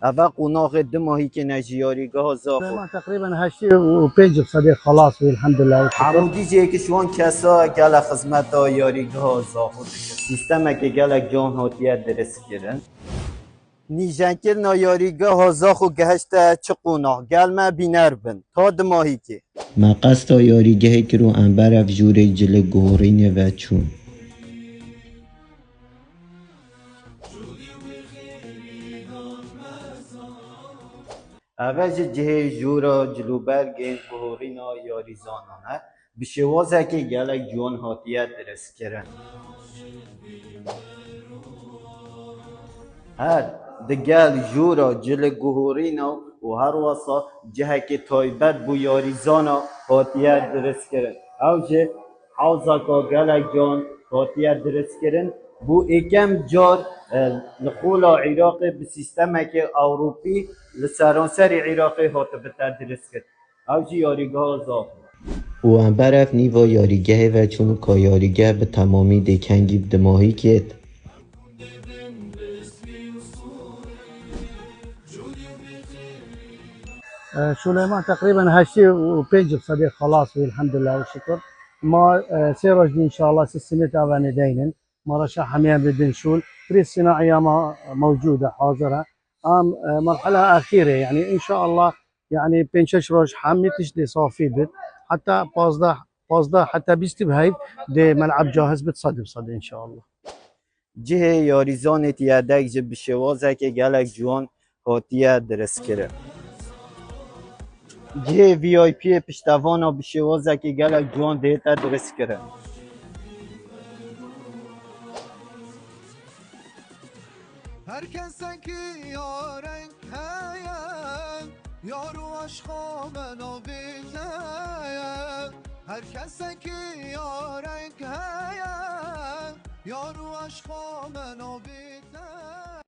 اول قناق 2 ماهی که نجیاریگاه زاخو ما تقريبا هالشيء وبيج بصديق خلاص والحمد لله والشكر. حمودی جه که شوان کسا گل خدمت ها یاریگاه زاخو سیستم که گلک جان هاتیت درست کردن نیجنکر نایاریگاه زاخو گهشته چه قناق گل ما بینر بن تا 2 ماهی که ما قصد یاریگه که رو انبر افجور جل گورین و چون اوج جه جورا جلوبرگین گورینا یاریزانانه بشوازه که گلک جوان هاتیت درست کرن هر دگل جورا جل گورینا و هر واسا جه که تایبت بو یاریزانا هاتیت درست کرن او جه حوزا که گلک جوان هاتیت درست کرن بو اکم جار نخولا عراق به سیستم که اوروپی لسرانسر عراق هاتبت درست کرد او جه یاریگاه زاخو و برف نیوا یاریگه و چون که یاریگه به تمامی دکنگی 2 ماهی که سليمان تقريبا هالشيء وبيج بصديق خلاص والحمد لله والشكر. ما سيروج ان شاء الله سنة افاني دينن ما رشح حميان بدن شول بريد صناعيه ما موجوده حاضره ام مرحله اخيره يعني ان شاء الله يعني بين شش روج حميتش دي صافي بت حتى بازده حتى بيستي بهاي دي ملعب جاهز بتصدي بصدي ان شاء الله. جه یاریزان تیادک جه بشوازه که گلک جوان هاتیه درست کرد جه وی آی پی پشتوانا بشوازه که گلک جوان دیتا درست کرد Herkes sanki yarenk heye Yaru aşka men o bizneye Herkes sanki yarenk heye Yaru aşka men o bizneye